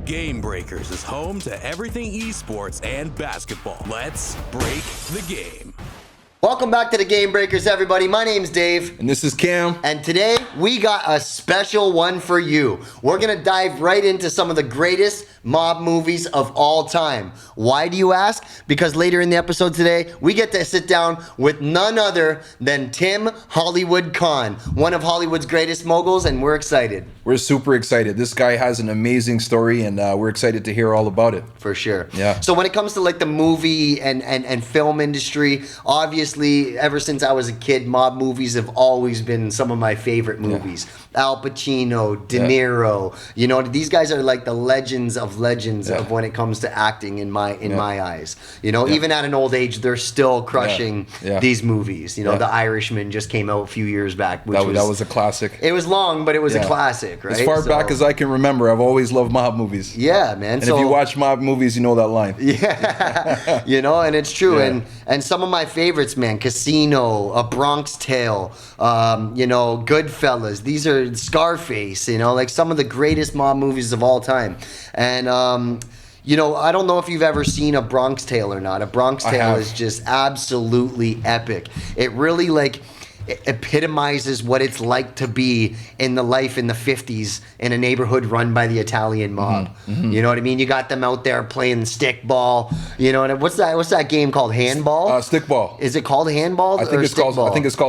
GameBreakers is home to everything esports and basketball. Let's break the game. Welcome back to the GameBreakers, everybody. My name's Dave. And this is Cam. And today, we got a special one for you. We're going to dive right into some of the greatest mob movies of all time. Why do you ask? Because later in the episode today, we get to sit down with none other than Tim Hollywood Khan, one of Hollywood's greatest moguls, and we're excited. We're super excited. This guy has an amazing story, and we're excited to hear all about it. For sure. Yeah. So when it comes to like the movie and film industry, obviously, ever since I was a kid, mob movies have always been some of my favorite movies. Yeah. Al Pacino, De Niro, you know, these guys are like the legends of legends of when it comes to acting in my eyes. You know, even at an old age, they're still crushing these movies. You know, The Irishman just came out a few years back. Which that was a classic. It was long, but it was a classic, right? As far back as I can remember, I've always loved mob movies. Yeah, man. And if you watch mob movies, you know that line. Yeah, you know, and it's true. And some of my favorites, man, Casino, A Bronx Tale, you know, Goodfellas. These are Scarface, you know, like some of the greatest mob movies of all time. And, you know, I don't know if you've ever seen A Bronx Tale or not. A Bronx Tale is just absolutely epic. It really, like, epitomizes what it's like to be in the life in the 50s in a neighborhood run by the Italian mob. Mm-hmm. You know what I mean? You got them out there playing stickball. You know, and what's that game called? Handball? Stickball. Is it called handball? I think it's called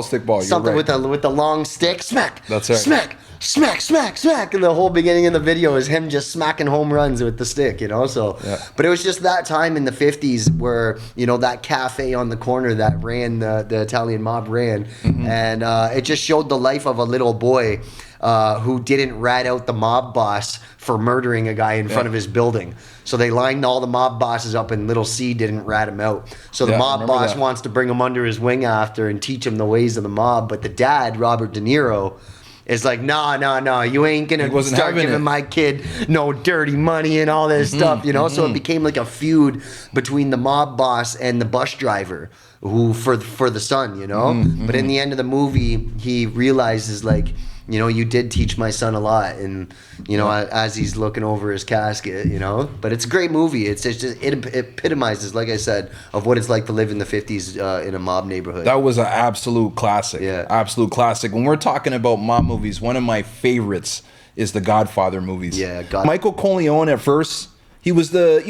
stickball. Something right. with the long stick. Smack. That's right. Smack. Smack, smack, smack. And the whole beginning of the video is him just smacking home runs with the stick, you know? So, but it was just that time in the 50s where, you know, that cafe on the corner that ran, the Italian mob ran. Mm-hmm. And it just showed the life of a little boy who didn't rat out the mob boss for murdering a guy in front of his building. So they lined all the mob bosses up and little C didn't rat him out. So the mob boss wants to bring him under his wing after and teach him the ways of the mob. But the dad, Robert De Niro, is like, no, you ain't gonna start giving my kid no dirty money and all this stuff, you know? So it became like a feud between the mob boss and the bus driver who for the son, you know? But in the end of the movie, he realizes, like, you know, you did teach my son a lot, and, you know, as he's looking over his casket, you know? But it's a great movie. It epitomizes, like I said, of what it's like to live in the 50s in a mob neighborhood. That was an absolute classic. Yeah. Absolute classic. When we're talking about mob movies, one of my favorites is the Godfather movies. Yeah, Michael Corleone at first, he was the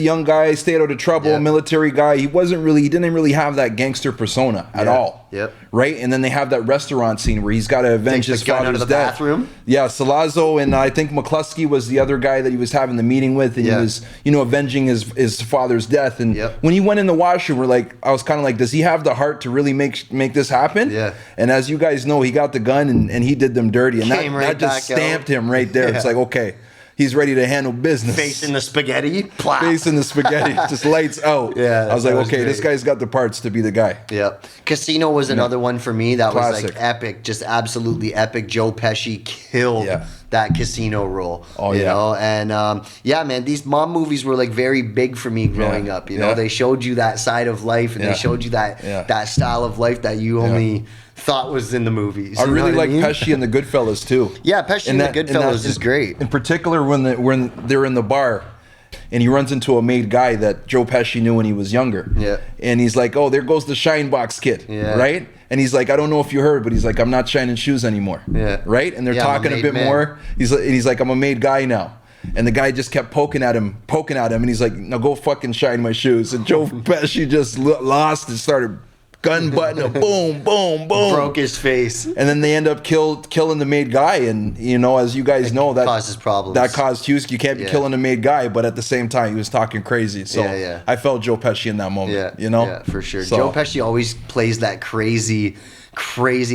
young guy, stayed out of trouble, military guy. He didn't really have that gangster persona at all. Yep. Right? And then they have that restaurant scene where he's got to avenge his father's death. Bathroom? Yeah, Salazzo, and I think McCluskey was the other guy that he was having the meeting with, and he was, you know, avenging his father's death. And when he went in the washroom, I was kind of like, does he have the heart to really make this happen? Yeah. And as you guys know, he got the gun and he did them dirty, and that just stamped him right there. It's like, okay, he's ready to handle business. Facing the spaghetti. Facing the spaghetti. Just lights out. Yeah. I was like, okay, this guy's got the parts to be the guy. Yeah. Casino was another one for me that was like epic. Just absolutely epic. Joe Pesci killed that Casino role. Oh, you know? And man, these mob movies were like very big for me growing up. You know, they showed you that side of life, and they showed you that style of life that you only thought was in the movies. I really like Pesci and the Goodfellas too. Yeah, Pesci and the Goodfellas is great. In particular, when they're in the bar, and he runs into a made guy that Joe Pesci knew when he was younger. Yeah. And he's like, "Oh, there goes the shine box kid." Yeah. Right? And he's like, "I don't know if you heard, but he's like, I'm not shining shoes anymore." Yeah. Right? And they're talking a bit more. He's like, "I'm a made guy now." And the guy just kept poking at him, and he's like, "Now go fucking shine my shoes." And Joe Pesci just lost and started gun button, boom, boom, boom. Broke his face. And then they end up killing the made guy. And, you know, as you guys know, that causes problems. That caused huge. You can't be killing a made guy, but at the same time, he was talking crazy. So I felt Joe Pesci in that moment, you know? Yeah, for sure. So, Joe Pesci always plays that crazy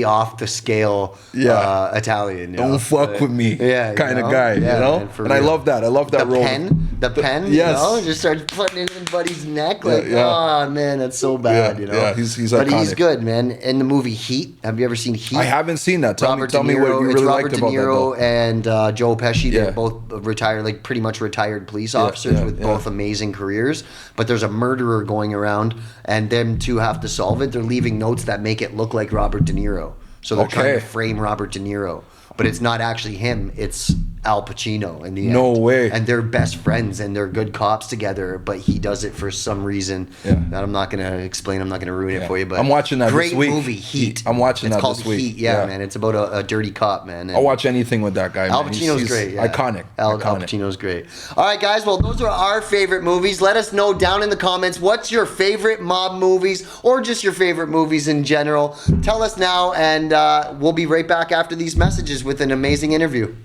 off the scale Italian. Don't fuck with me kind of guy, you know? Man, and I love that. I love that role. The pen, you know? Just starts putting it in buddy's neck. Like, oh, man, that's so bad, you know? Yeah, he's iconic. But he's good, man. In the movie Heat, have you ever seen Heat? I haven't seen that. Tell me what you really liked about that. Robert De Niro and Joe Pesci, they're both retired, like pretty much retired police officers with both amazing careers. But there's a murderer going around, and them two have to solve it. They're leaving notes that make it look like Robert De Niro. So they're trying to frame Robert De Niro. But it's not actually him. It's Al Pacino in the end. No way. And they're best friends and they're good cops together, but he does it for some reason that I'm not going to explain. I'm not going to ruin it for you. But I'm watching that great this week. movie, Heat. I'm watching it's that called this week. Heat. Yeah, man. It's about a dirty cop, man. And I'll watch anything with that guy, man. Al Pacino's He's great. Yeah. Iconic. Al Pacino's great. All right, guys. Well, those are our favorite movies. Let us know down in the comments what's your favorite mob movies or just your favorite movies in general. Tell us now, and we'll be right back after these messages with an amazing interview.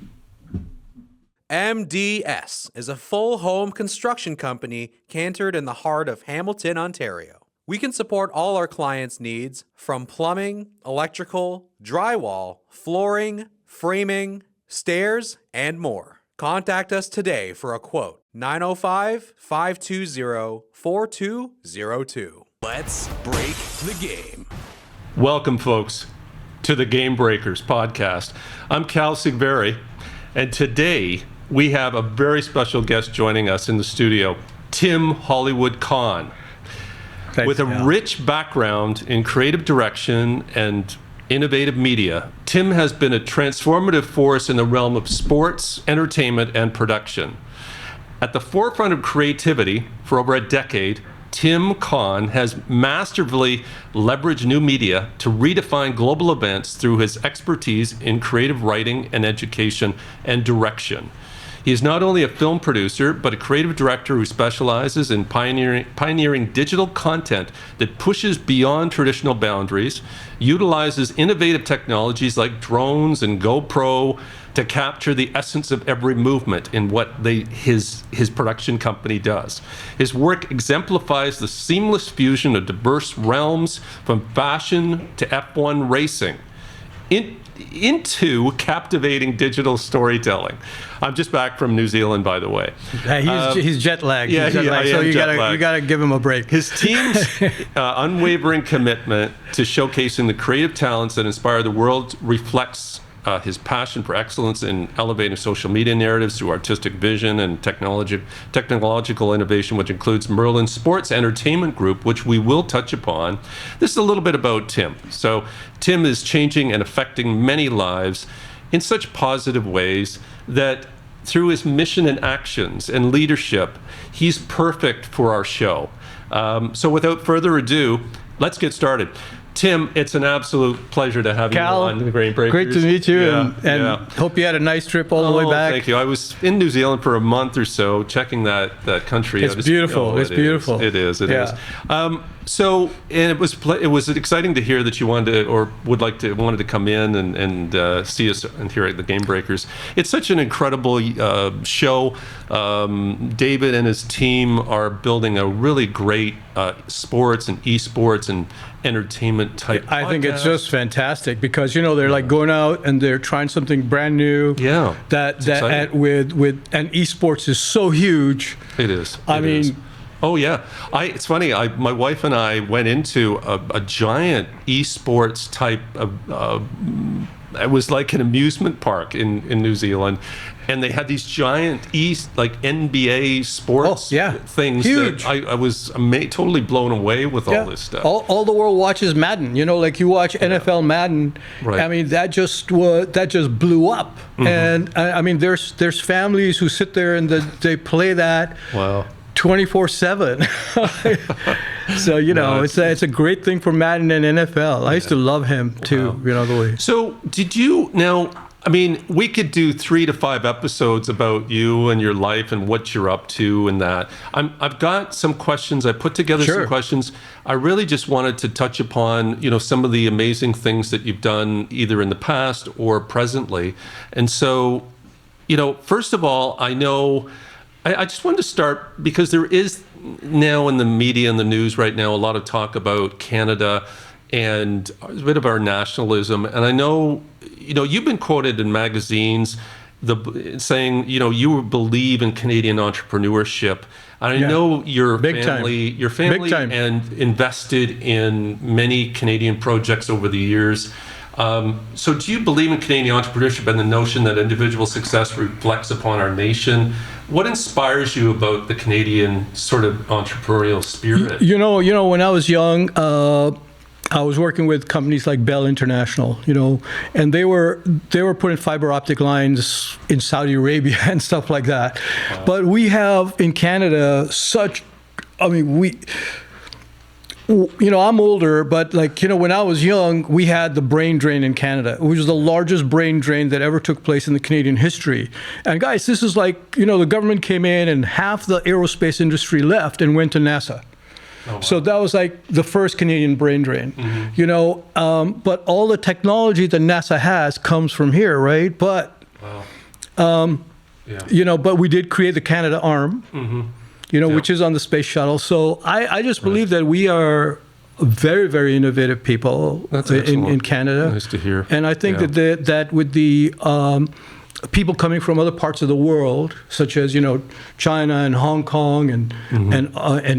MDS is a full home construction company cantered in the heart of Hamilton, Ontario. We can support all our clients' needs from plumbing, electrical, drywall, flooring, framing, stairs, and more. Contact us today for a quote. 905-520-4202. Let's break the game. Welcome, folks, to the GameBreakers podcast. I'm Kalman Szevgary, and today we have a very special guest joining us in the studio, Tim Hollywood Khan. Thanks, with a Cal. rich background in creative direction and innovative media, Tim has been a transformative force in the realm of sports, entertainment, and production. At the forefront of creativity for over a decade, Tim Khan has masterfully leveraged new media to redefine global events through his expertise in creative writing and education and direction. He is not only a film producer, but a creative director who specializes in pioneering digital content that pushes beyond traditional boundaries, utilizes innovative technologies like drones and GoPro to capture the essence of every movement in what his production company does. His work exemplifies the seamless fusion of diverse realms, from fashion to F1 racing, into captivating digital storytelling. I'm just back from New Zealand, by the way. He's jet lagged. Yeah, he's jet lagged, so you gotta give him a break. His team's unwavering commitment to showcasing the creative talents that inspire the world reflects his passion for excellence in elevating social media narratives through artistic vision and technological innovation, which includes Merlins Sports Entertainment Group, which we will touch upon. This is a little bit about Tim. So Tim is changing and affecting many lives in such positive ways that through his mission and actions and leadership, he's perfect for our show. So without further ado, let's get started. Tim, it's an absolute pleasure to have Cal, you on the GameBreakers. Great to meet you, and hope you had a nice trip all the way back. Thank you. I was in New Zealand for a month or so, checking that country. It's beautiful. It's beautiful. It is. So, and it was exciting to hear that you wanted to, or wanted to come in and see us and here at the GameBreakers. It's such an incredible show. David and his team are building a really great sports and esports and entertainment type I think it's podcast. just fantastic because they're like going out and they're trying something brand new. Yeah, that and and esports is so huge. It is. I mean. Oh yeah, it's funny. My wife and I went into a giant esports type of. It was like an amusement park in New Zealand, and they had these giant NBA sports things. Huge. That I was totally blown away with all this stuff. All the world watches Madden. Like you watch NFL Madden. Right. I mean that just blew up, and I mean there's families who sit there and they play that. Wow. 24/7. So it's a great thing for Madden and NFL. I used to love him too. Wow. The way. So did you now? I mean, we could do 3 to 5 episodes about you and your life and what you're up to and that. I've got some questions. I put together some questions. I really just wanted to touch upon, some of the amazing things that you've done either in the past or presently. And so, first of all, I know. I just wanted to start because there is now in the media and the news right now a lot of talk about Canada and a bit of our nationalism. And I know, you've been quoted in magazines saying, you believe in Canadian entrepreneurship. And I know your family and invested in many Canadian projects over the years. So do you believe in Canadian entrepreneurship and the notion that individual success reflects upon our nation? What inspires you about the Canadian sort of entrepreneurial spirit? When I was young, I was working with companies like Bell International, and they were putting fiber optic lines in Saudi Arabia and stuff like that. Wow. But we have in Canada I'm older, but when I was young, we had the brain drain in Canada, which was the largest brain drain that ever took place in the Canadian history. And guys, this is the government came in and half the aerospace industry left and went to NASA. Oh, wow. So that was the first Canadian brain drain, but all the technology that NASA has comes from here, right? But, wow. But we did create the Canada arm, which is on the space shuttle. So I just believe that we are very, very innovative people in Canada. Nice to hear. And I think that with the people coming from other parts of the world, such as China and Hong Kong and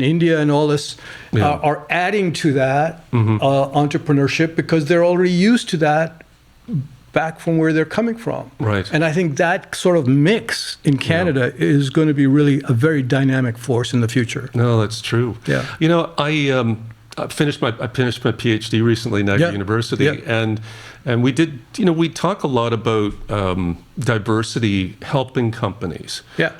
India and all this, are adding to that entrepreneurship because they're already used to that back from where they're coming from. Right. And I think that sort of mix in Canada is going to be really a very dynamic force in the future. No, that's true. Yeah. I finished my PhD recently at Niagara University, and we did, we talk a lot about diversity helping companies. Yeah.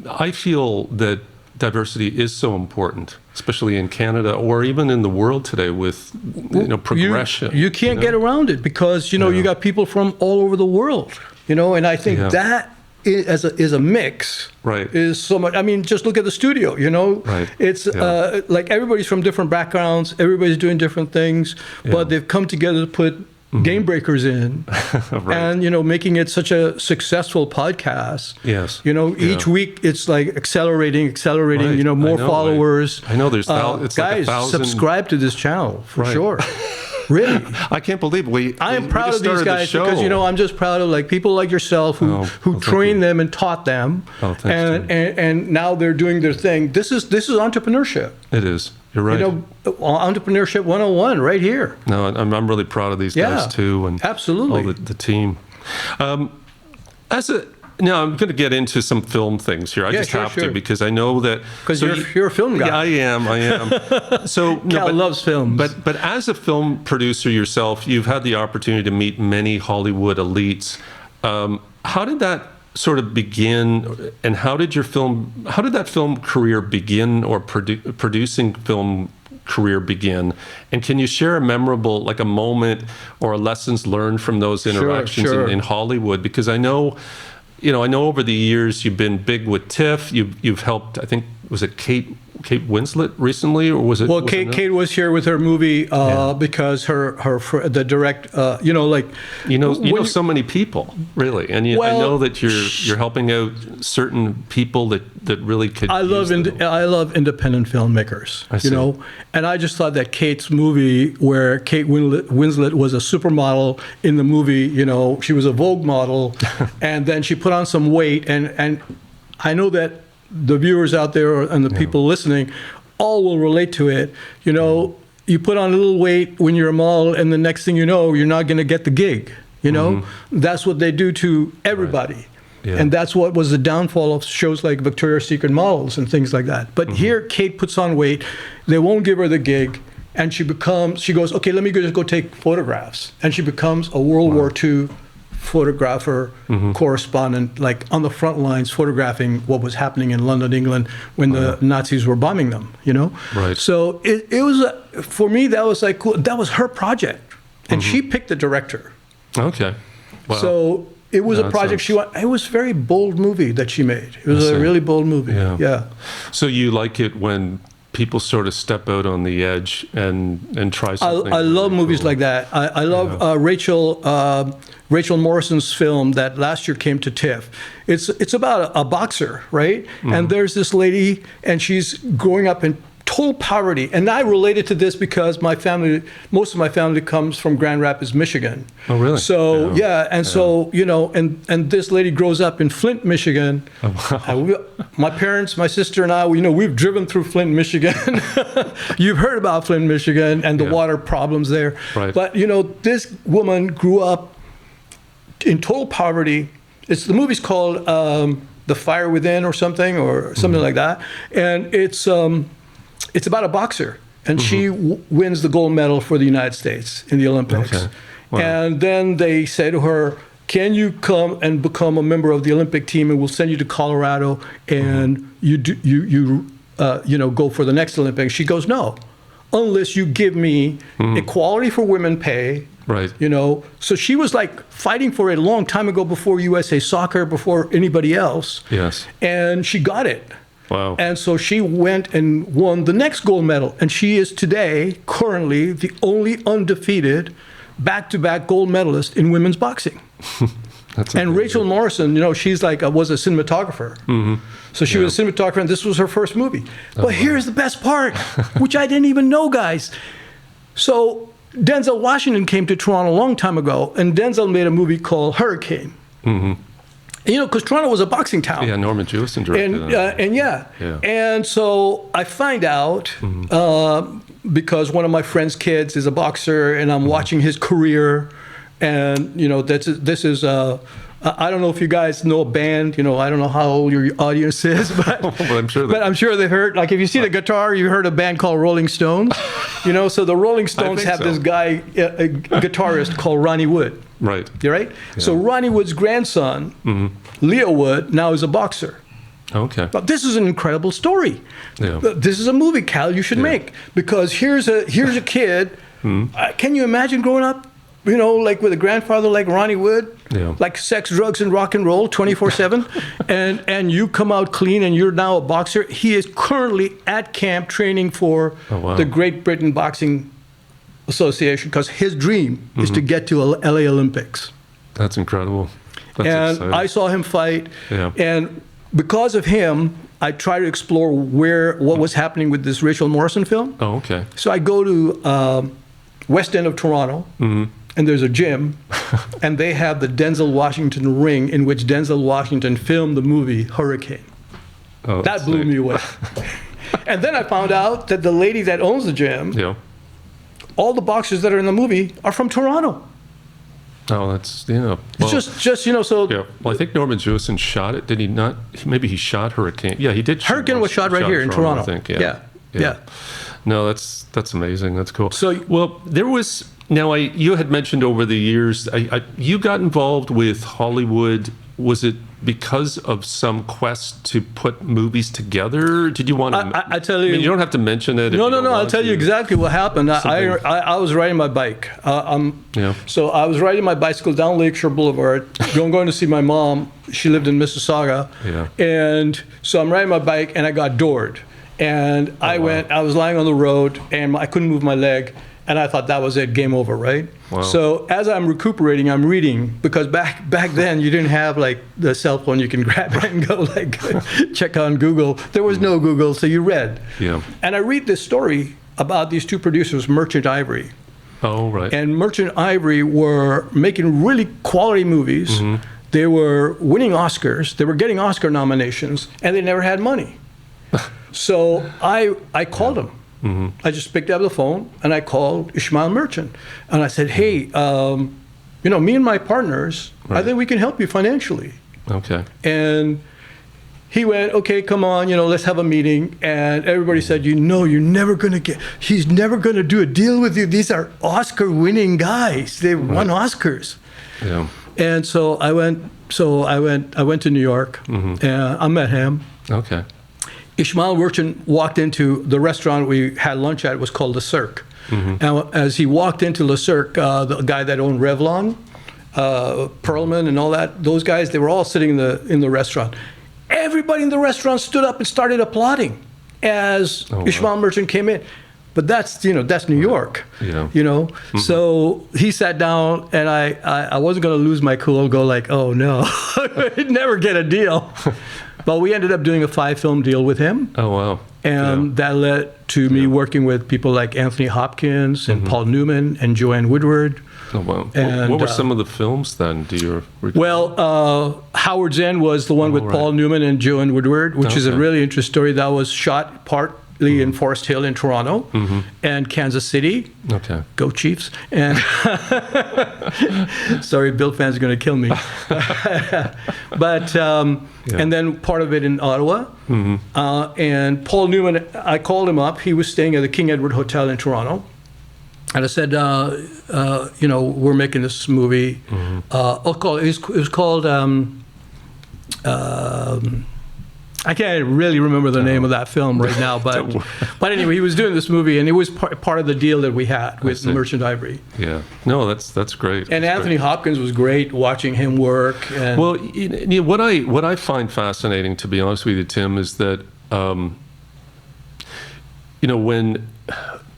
I feel that diversity is so important, especially in Canada or even in the world today with progression. You can't get around it because you got people from all over the world. And I think that is a mix. Right. Is so much. I mean, just look at the studio. Right. It's everybody's from different backgrounds. Everybody's doing different things, but they've come together to put GameBreakers in, right. And making it such a successful podcast. Yes. Each week it's accelerating. Right. More followers. I know there's it's guys, 1,000. Subscribe to this channel for sure. Really, I can't believe I am proud of these guys because I'm just proud of people like yourself who trained them and taught them, and now they're doing their thing. This is entrepreneurship. It is. You're right. Entrepreneurship 101 right here. No, I'm really proud of these guys too, and absolutely all the team. Now I'm going to get into some film things here. I just have to because I know that because you're a film guy. Yeah, I am. So Cal loves films. But as a film producer yourself, you've had the opportunity to meet many Hollywood elites. How did that sort of begin, and how did that film career begin, or producing film career begin? And can you share a memorable, a moment or lessons learned from those interactions in Hollywood? Because I know over the years you've been big with TIFF. You've helped, I think, was it Kate Winslet recently, or was it? Well, Kate was here with her movie because the direct, so many people, really, and I know that you're helping out certain people that really could. I love independent filmmakers, and I just thought that Kate's movie, where Kate Winslet was a supermodel in the movie, she was a Vogue model, and then she put on some weight, and I know that the viewers out there and the people listening all will relate to it. You put on a little weight when you're a model, and the next thing you know, you're not going to get the gig. That's what they do to everybody. Right. Yeah. And that's what was the downfall of shows like Victoria's Secret Models and things like that. But here, Kate puts on weight. They won't give her the gig. And she goes, okay, let me just go take photographs. And she becomes a World War II photographer, correspondent, on the front lines, photographing what was happening in London, England, when the Nazis were bombing them, Right. So it was, for me, that was cool. That was her project. And she picked the director. Okay. Wow. So it was a project it was a very bold movie that she made. It was a really bold movie. Yeah. So you like it when people sort of step out on the edge and try something. I love movies like that. I love Rachel Morrison's film that last year came to TIFF. It's about a boxer, right? And there's this lady, and she's growing up in total poverty. And I related to this because most of my family comes from Grand Rapids, Michigan. Oh, really? So, so, and this lady grows up in Flint, Michigan. Oh, wow. My parents, my sister and I, we've driven through Flint, Michigan. You've heard about Flint, Michigan and the water problems there. Right. But, this woman grew up in total poverty. The movie's called The Fire Within or something like that. And it's about a boxer. and she wins the gold medal for the United States in the Olympics. Okay. Wow. And then they say to her, can you come and become a member of the Olympic team, and we'll send you to Colorado, and you go for the next Olympics? She goes, no, unless you give me equality for women pay. Right. So she was like fighting for it a long time ago, before USA Soccer, before anybody else. Yes. And she got it. Wow. And so she went and won the next gold medal. And she is today, currently, the only undefeated back-to-back gold medalist in women's boxing. That's and amazing. Rachel Morrison, she's like, was a cinematographer. So she was a cinematographer, and this was her first movie. But here's the best part, which I didn't even know, guys. So Denzel Washington came to Toronto a long time ago, and Denzel made a movie called Hurricane. Because Toronto was a boxing town. Yeah, Norman Jewison directed that. And so I find out, because one of my friend's kids is a boxer, and I'm watching his career, and this is I don't know if you guys know a band. I don't know how old your audience is, but I'm sure they've heard. Like, if you see the guitar, you heard a band called Rolling Stones. So the Rolling Stones have this guy, a guitarist called Ronnie Wood. Right. You're right. Yeah. So Ronnie Wood's grandson, Leo Wood, now is a boxer. Okay. But this is an incredible story. Yeah. This is a movie, Cal, you should make, because here's a kid. Can you imagine growing up, like with a grandfather like Ronnie Wood, like sex, drugs, and rock and roll 24/7, and you come out clean and you're now a boxer? He is currently at camp training for the Great Britain Boxing Association, because his dream is to get to LA Olympics. That's incredible. That's exciting. I saw him fight, and because of him, I try to explore what was happening with this Rachel Morrison film. Oh, okay. So I go to West End of Toronto, and there's a gym, and they have the Denzel Washington ring in which Denzel Washington filmed the movie Hurricane. Oh, that blew me away. And then I found out that the lady that owns the gym, all the boxers that are in the movie are from Toronto. Oh, that's, Well, just so. Yeah. Well, I think Norman Jewison shot it. Did he not? Maybe he shot Hurricane. Yeah, he did. Hurricane was shot right here in Toronto. I think. Yeah. No, that's amazing. That's cool. So, well, there was. Now, you had mentioned over the years, you got involved with Hollywood. Was it because of some quest to put movies together? Did you want to? I tell you. I mean, you don't have to mention it. No. I'll tell you exactly what happened. I was riding my bike. So I was riding my bicycle down Lakeshore Boulevard, going to see my mom. She lived in Mississauga. Yeah. And so I'm riding my bike, and I got doored. And I was lying on the road, and I couldn't move my leg. And I thought that was it, game over, right? Wow. So as I'm recuperating, I'm reading, because back then you didn't have like the cell phone you can grab it and go like check on Google. There was no Google, so you read. Yeah. And I read this story about these two producers, Merchant Ivory. Oh, right. And Merchant Ivory were making really quality movies. They were winning Oscars. They were getting Oscar nominations, and they never had money. So I called them. I just picked up the phone and I called Ishmael Merchant, and I said, "Hey, me and my partners, I think we can help you financially." Okay. And he went, "Okay, come on, let's have a meeting." And everybody said, "You're never gonna he's never gonna do a deal with you. These are Oscar-winning guys. They won Oscars." Yeah. And so I went to New York, and I met him. Okay. Ishmael Merchant walked into the restaurant we had lunch at. It was called Le Cirque. And as he walked into Le Cirque, the guy that owned Revlon, Perlman and all that, those guys, they were all sitting in the restaurant. Everybody in the restaurant stood up and started applauding as Ishmael Merchant came in. But that's New York. Yeah. So he sat down, and I wasn't going to lose my cool, go like, oh no, I'd never get a deal. But we ended up doing a 5-film deal with him. Oh, wow. And that led to me working with people like Anthony Hopkins and Paul Newman and Joanne Woodward. Oh, wow. And, what were some of the films then? Do you recall? Well, Howard's End was the one with Paul Newman and Joanne Woodward, which is a really interesting story. That was shot part in Forest Hill in Toronto, and Kansas City. Okay. Go Chiefs. And sorry, Bill fans are going to kill me. But and then part of it in Ottawa. And Paul Newman, I called him up. He was staying at the King Edward Hotel in Toronto. And I said, we're making this movie. It was called, I can't really remember the name of that film right now, but anyway, he was doing this movie, and it was part of the deal that we had with Merchant Ivory. Yeah, no, that's great. And that's Anthony great. Hopkins was great watching him work. And Well, what I find fascinating, to be honest with you, Tim, is that when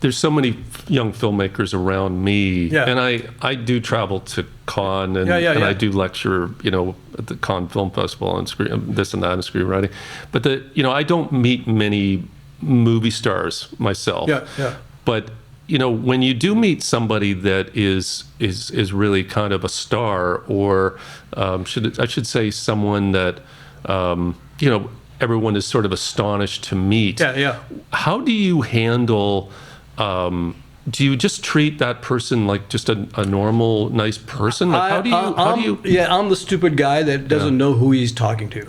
there's so many young filmmakers around me, and I do travel to Cannes, and I do lecture, at the Cannes Film Festival on this and that and screenwriting, but I don't meet many movie stars myself. But when you do meet somebody that is really kind of a star, or I should say someone that everyone is sort of astonished to meet. How do you handle? Do you just treat that person like just a normal, nice person? Like, how do you? Yeah, I'm the stupid guy that doesn't know who he's talking to.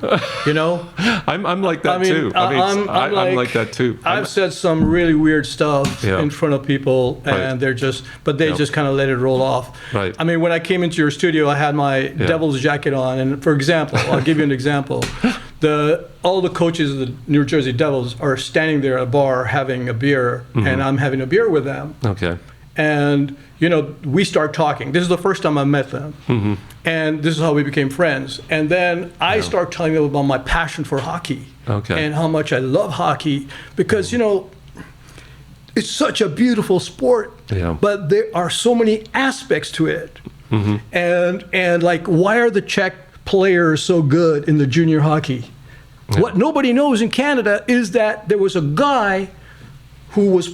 I'm like that too. I'm like that too. I've said some really weird stuff in front of people, and they're just kind of let it roll off. Right. I mean, when I came into your studio, I had my Devil's jacket on, and for example, I'll give you an example. All the coaches of the New Jersey Devils are standing there at a bar having a beer, and I'm having a beer with them. Okay. And, we start talking. This is the first time I met them. And this is how we became friends. And then I start telling them about my passion for hockey. Okay. And how much I love hockey. Because, it's such a beautiful sport. Yeah. But there are so many aspects to it. And like, why are the Czech players so good in the junior hockey? What nobody knows in Canada is that there was a guy who was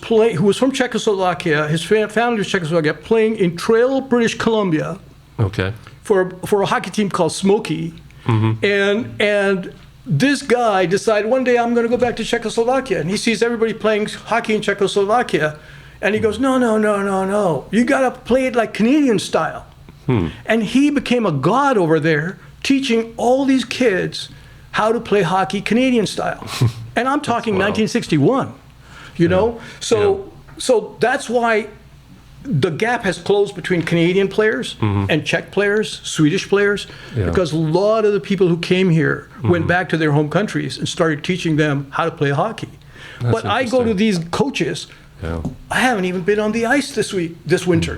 from Czechoslovakia, his family was Czechoslovakia, playing in Trail, British Columbia. Okay. For a hockey team called Smoky. And this guy decided one day, I'm going to go back to Czechoslovakia, and he sees everybody playing hockey in Czechoslovakia, and he goes, no, you got to play it like Canadian style. And he became a god over there, teaching all these kids how to play hockey Canadian style. And I'm talking 1961, So that's why the gap has closed between Canadian players and Czech players, Swedish players, because a lot of the people who came here went back to their home countries and started teaching them how to play hockey. But I go to these coaches, I haven't even been on the ice this winter,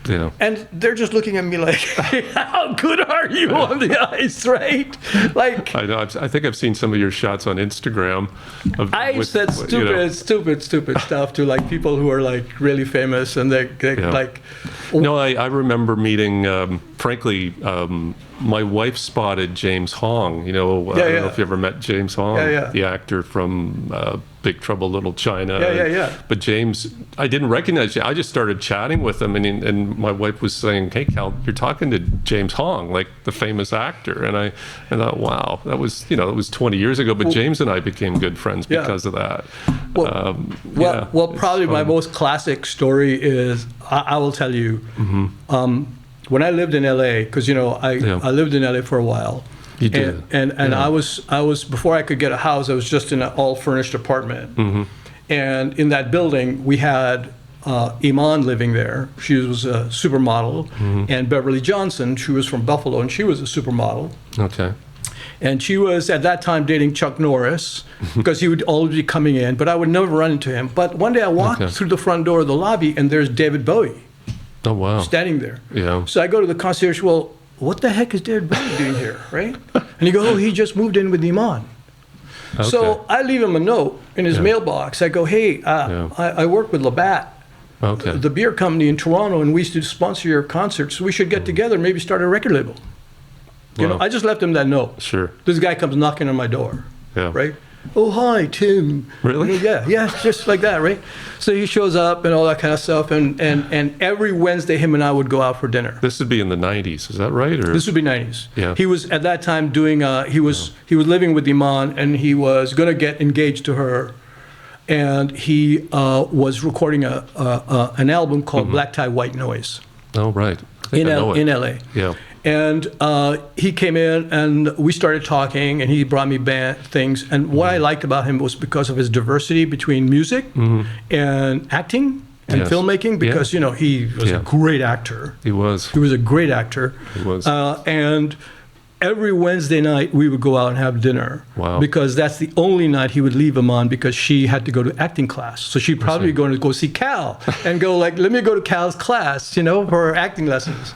Yeah. And they're just looking at me like, how good are you on the ice, right? Like, I know. I think I've seen some of your shots on Instagram. I said stupid stuff to like people who are like really famous, and they like. No, I remember meeting. Frankly, my wife spotted James Hong. I don't know if you ever met James Hong, the actor from Big Trouble Little China. But James, I didn't recognize you. I just started chatting with him, and my wife was saying, "Hey, Cal, you're talking to James Hong, like the famous actor." And I thought, wow, that was it was 20 years ago. But James and I became good friends because of that. Probably my most classic story is I will tell you. When I lived in LA, because I lived in LA for a while. You did. And I was before I could get a house, I was just in an all furnished apartment. And in that building we had Iman living there. She was a supermodel, and Beverly Johnson, she was from Buffalo, and she was a supermodel. Okay. And she was at that time dating Chuck Norris, because he would always be coming in, but I would never run into him. But one day I walked through the front door of the lobby, and there's David Bowie. Oh, wow. Standing there. Yeah. So I go to the concierge, well, what the heck is David Bowie doing here, right? And he goes, oh, he just moved in with Iman. Okay. So I leave him a note in his mailbox. I go, hey, I work with Labbatt, the beer company in Toronto, and we used to sponsor your concerts. We should get together, maybe start a record label. I just left him that note. Sure. This guy comes knocking on my door, right? Oh, hi, Tim. Really? Yeah, just like that, right? So he shows up and all that kind of stuff, and every Wednesday him and I would go out for dinner. This would be in the 90s, is that right? Or? This would be 90s. Yeah. He was at that time doing, he was living with Iman, and he was going to get engaged to her. and he was recording an album called Black Tie White Noise. Oh, right. In LA. Yeah. And he came in and we started talking and he brought me things. And what I liked about him was because of his diversity between music and acting and filmmaking, because, you know, he was a great actor. He was. He was a great actor. He was. And every Wednesday night we would go out and have dinner. Wow. Because that's the only night he would leave Iman, because she had to go to acting class. So she'd probably be going to go see Cal and go like, let me go to Cal's class, you know, for acting lessons.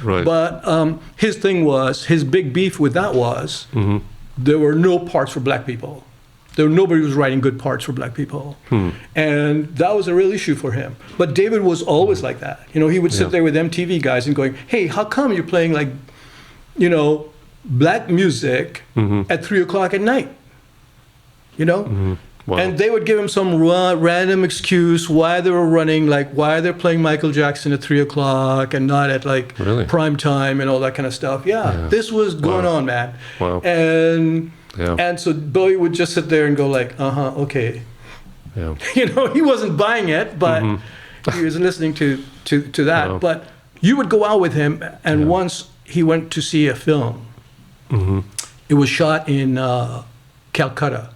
Right. But his thing was, his big beef with that was, there were no parts for black people. Nobody was writing good parts for black people. And that was a real issue for him. But David was always like that. You know, he would sit there with MTV guys and going, hey, how come you're playing like, you know, black music at 3 o'clock at night? You know? Wow. And they would give him some random excuse why they were running, like why they're playing Michael Jackson at 3 o'clock and not at like prime time and all that kind of stuff. Yeah. This was going on, man. Wow. And so Bowie would just sit there and go like, okay. Yeah. You know, he wasn't buying it, but he was listening to that. Wow. But you would go out with him, and once he went to see a film. It was shot in Calcutta.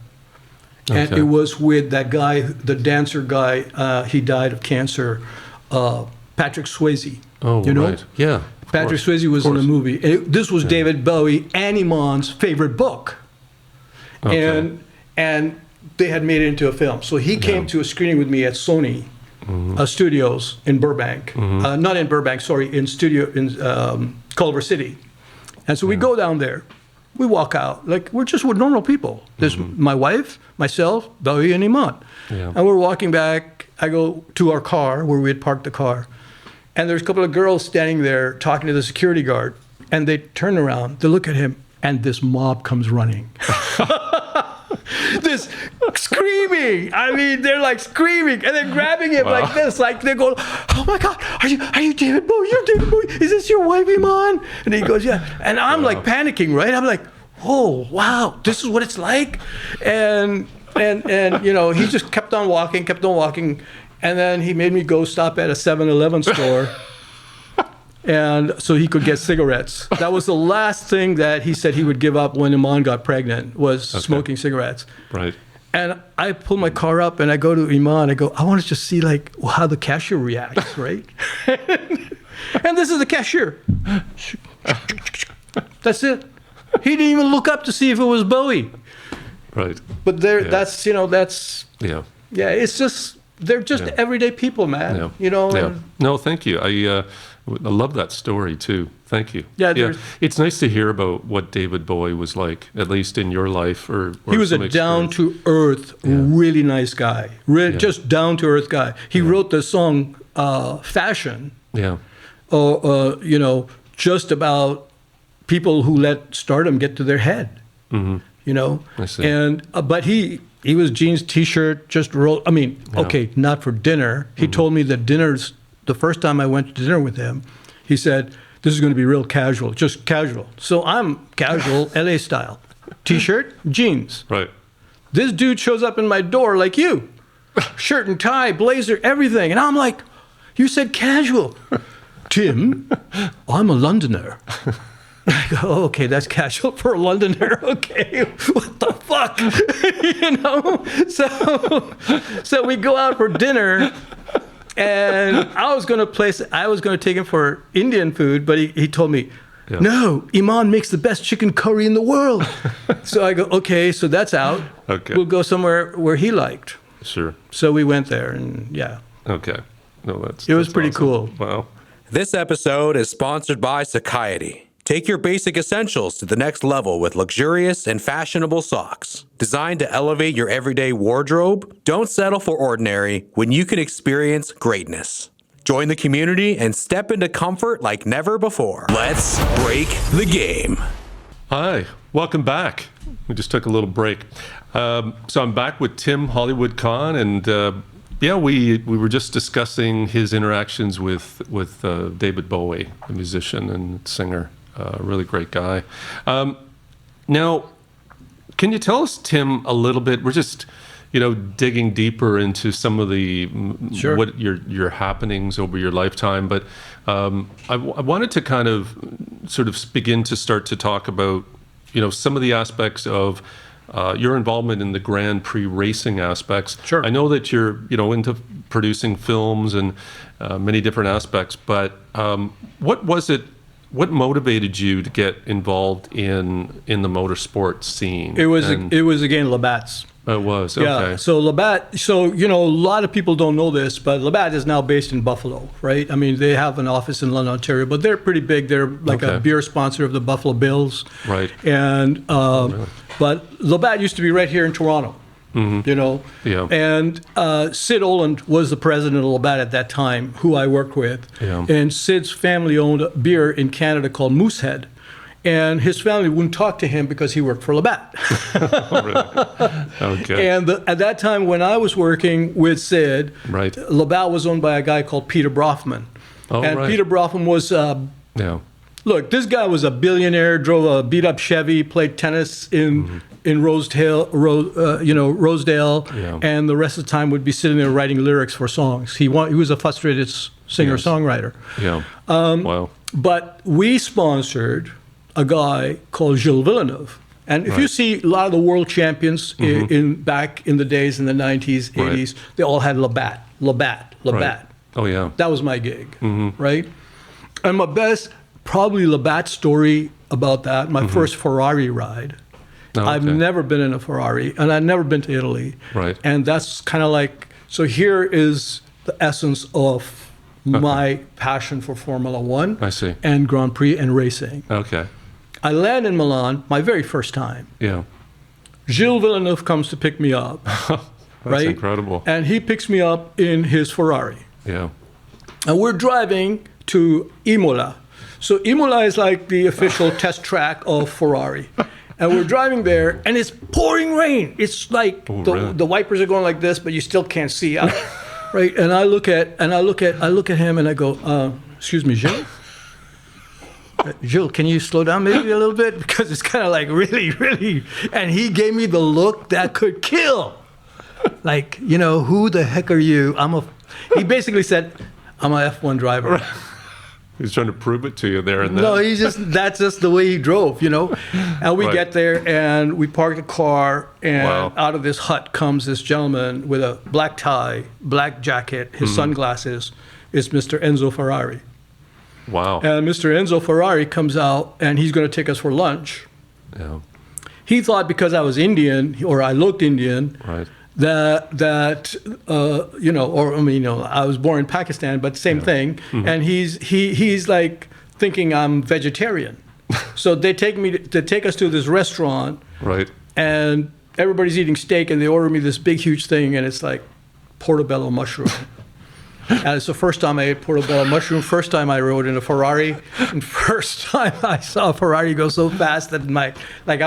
And it was with that guy, the dancer guy, he died of cancer, Patrick Swayze. Oh, you know? right. Yeah. Patrick Swayze was in the movie. This was David Bowie and Iman's favorite book. Okay. And they had made it into a film. So he came to a screening with me at Sony Studios in Burbank. Not in Burbank, sorry, in Culver City. And so we go down there. We walk out, like we're normal people. There's my wife, myself, Bowie, and Iman. Yeah. And we're walking back. I go to our car where we had parked the car. And there's a couple of girls standing there talking to the security guard. And they turn around, they look at him, and this mob comes running. This screaming. I mean, they're like screaming, and they're grabbing him like this, like they're going, "Oh my God, are you David Bowie? You're David Bowie? Is this your wife, Iman?" And he goes, "Yeah." And I'm like panicking, right? I'm like, "Oh wow, this is what it's like." And you know, he just kept on walking, and then he made me go stop at a 7-Eleven store. And so he could get cigarettes. That was the last thing that he said he would give up when Iman got pregnant, was smoking cigarettes. Right. And I pull my car up and I go to Iman. I go, I want to just see like how the cashier reacts, right? And this is the cashier. That's it. He didn't even look up to see if it was Bowie. Right. But that's, you know, that's... Yeah. Yeah, it's just... They're just everyday people, man. Yeah. You know? Yeah. No, thank you. I love that story, too. Thank you. Yeah. It's nice to hear about what David Bowie was like, at least in your life. Or he was a down-to-earth, really nice guy. Just down-to-earth guy. He wrote the song Fashion. Yeah. You know, just about people who let stardom get to their head. You know? I see. And, but he was jeans, T-shirt, just rolled. I mean, okay, not for dinner. He told me that dinners, the first time I went to dinner with him, he said, this is going to be real casual, just casual. So I'm casual, LA style. T-shirt, jeans. Right. This dude shows up in my door like you. Shirt and tie, blazer, everything. And I'm like, you said casual. Tim, I'm a Londoner. I go, oh, okay, that's casual for a Londoner. Okay, what the fuck? You know? So we go out for dinner, and I was going to take him for Indian food, but he told me, no, Iman makes the best chicken curry in the world. So I go, okay, so that's out. Okay. We'll go somewhere where he liked. Sure. So we went there, and Okay. No, it was pretty awesome. cool. Wow. This episode is sponsored by Satiety. Take your basic essentials to the next level with luxurious and fashionable socks. Designed to elevate your everyday wardrobe, don't settle for ordinary when you can experience greatness. Join the community and step into comfort like never before. Let's break the game. Hi, welcome back. We just took a little break. So I'm back with Tim Hollywood Kahn, and we were just discussing his interactions with David Bowie, a musician and singer. Really great guy. Now, can you tell us, Tim, a little bit? digging deeper into some of the Sure. what your happenings over your lifetime. But I wanted to kind of sort of begin to start to talk about some of the aspects of your involvement in the Grand Prix racing aspects. Sure. I know that you're into producing films and many different aspects, but what was it? What motivated you to get involved in the motorsport scene? It was again Labbatt's. It was, okay. Yeah, so Labbatt, a lot of people don't know this, but Labbatt is now based in Buffalo, right? I mean, they have an office in London, Ontario, but they're pretty big. They're like a beer sponsor of the Buffalo Bills. Right. And, but Labbatt used to be right here in Toronto, Yeah. And Sid Oland was the president of Labbatt at that time, who I worked with. Yeah. And Sid's family owned a beer in Canada called Moosehead. And his family wouldn't talk to him because he worked for Labbatt. Oh, really? Okay. And at that time, when I was working with Sid, Right. Labbatt was owned by a guy called Peter Brosnon. Oh, and right. Peter Brosnon was, Yeah. look, this guy was a billionaire, drove a beat-up Chevy, played tennis in Rosedale, Yeah. and the rest of the time would be sitting there writing lyrics for songs. He was a frustrated singer-songwriter. Yeah. Wow. But we sponsored a guy called Gilles Villeneuve. And if you see a lot of the world champions back in the days in the 90s, 80s, they all had Labbatt. Right. Oh, yeah. That was my gig, right? And my best, probably Labbatt story about that, my first Ferrari ride. Oh, I've okay. never been in a Ferrari, and I've never been to Italy. Right. And that's kind of like, so here is the essence of my passion for Formula One. I see. And Grand Prix and racing. Okay. I land in Milan, my very first time. Yeah. Gilles Villeneuve comes to pick me up. That's right? incredible. And he picks me up in his Ferrari. Yeah. And we're driving to Imola. So Imola is like the official test track of Ferrari. And we're driving there, and it's pouring rain. It's like really? the wipers are going like this, but you still can't see out, right? And I look at him, and I go, "Excuse me, Gilles. Gilles, can you slow down maybe a little bit, because it's kind of like really, really." And he gave me the look that could kill. Like, who the heck are you? He basically said, "I'm a F1 driver." He's trying to prove it to you there and then. No, that's just the way he drove, And we get there, and we park the car, and out of this hut comes this gentleman with a black tie, black jacket, his sunglasses. It's Mr. Enzo Ferrari. Wow. And Mr. Enzo Ferrari comes out, and he's going to take us for lunch. Yeah. He thought because I was Indian, or I looked Indian, Right. I was born in Pakistan, but same thing. And he's like thinking I'm vegetarian. So they take us to this restaurant, Right. and everybody's eating steak, and they order me this big, huge thing, and it's like portobello mushroom. And it's the first time I ate portobello mushroom, first time I rode in a Ferrari, and first time I saw a Ferrari go so fast that I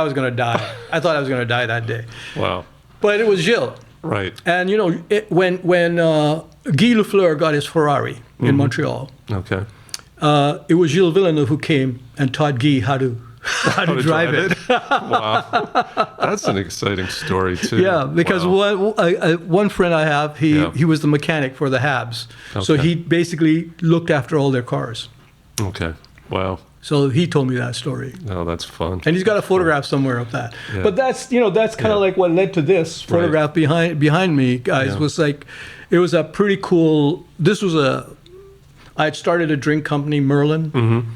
was going to die. I thought I was going to die that day. Wow. But it was Gilles. Right. And, when Guy Lafleur got his Ferrari in Montreal, Okay. it was Gilles Villeneuve who came and taught Guy how to drive it. Wow. That's an exciting story, too. Yeah, because one friend I have, he was the mechanic for the Habs. So Okay. he basically looked after all their cars. Okay. Wow. So he told me that story. Oh, that's fun. And he's got a photograph somewhere of that. Yeah. But that's kind of like what led to this photograph behind me, guys. Yeah. Was like, it was a pretty cool. I had started a drink company, Merlin,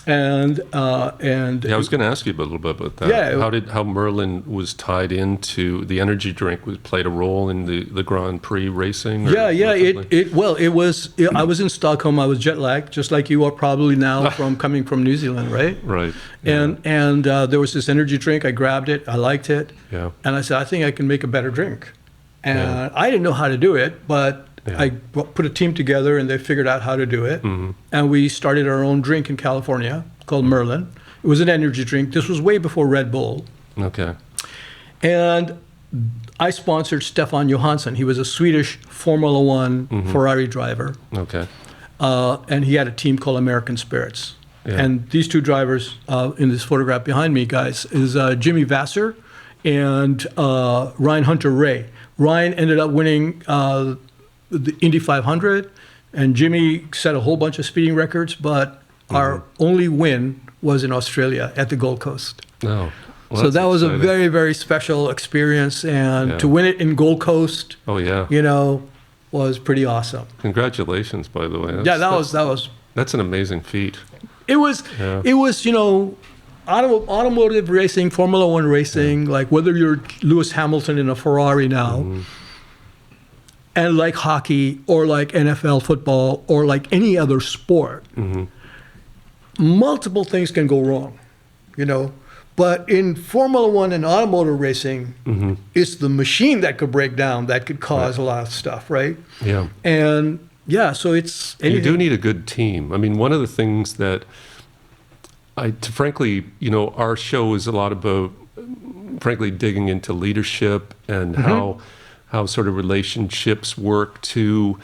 and Yeah, I was going to ask you a little bit about that. Yeah. How Merlin was tied into the energy drink, played a role in the Grand Prix racing? Yeah. I was in Stockholm. I was jet lagged, just like you are probably now coming from New Zealand, right? Right. And there was this energy drink. I grabbed it. I liked it. Yeah. And I said, I think I can make a better drink. And I didn't know how to do it, but I put a team together, and they figured out how to do it. And we started our own drink in California called Merlin. It was an energy drink. This was way before Red Bull. Okay. And I sponsored Stefan Johansson. He was a Swedish Formula One Ferrari driver. Okay. And he had a team called American Spirits. Yeah. And these two drivers in this photograph behind me, guys, is Jimmy Vasser and Ryan Hunter-Ray. Ryan ended up winning the Indy 500, and Jimmy set a whole bunch of speeding records, but our only win was in Australia at the Gold Coast. Oh. Well, so that was exciting. a very, very special experience, and to win it in Gold Coast, was pretty awesome. Congratulations, by the way. That's an amazing feat. It was, automotive racing, Formula One racing, like whether you're Lewis Hamilton in a Ferrari now, and like hockey or like NFL football or like any other sport, multiple things can go wrong, But in Formula One and automotive racing, it's the machine that could break down, that could cause a lot of stuff, right? Yeah. And so it's anything. You do need a good team. I mean, one of the things that frankly, our show is a lot about, frankly, digging into leadership and how sort of relationships work to.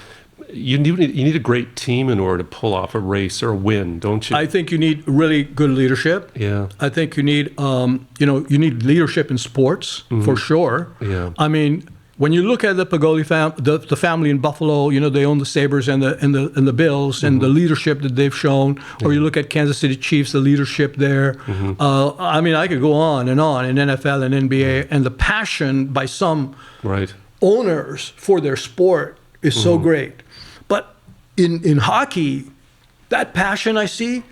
You need a great team in order to pull off a race or a win, don't you? I think you need really good leadership. Yeah. I think you need, you need leadership in sports for sure. Yeah. I mean, when you look at the Pagoli the family in Buffalo, they own the Sabres and the Bills, and the leadership that they've shown. Or you look at Kansas City Chiefs, the leadership there. I mean, I could go on in NFL and NBA, and the passion by some owners for their sport is so great. But in hockey, that passion I see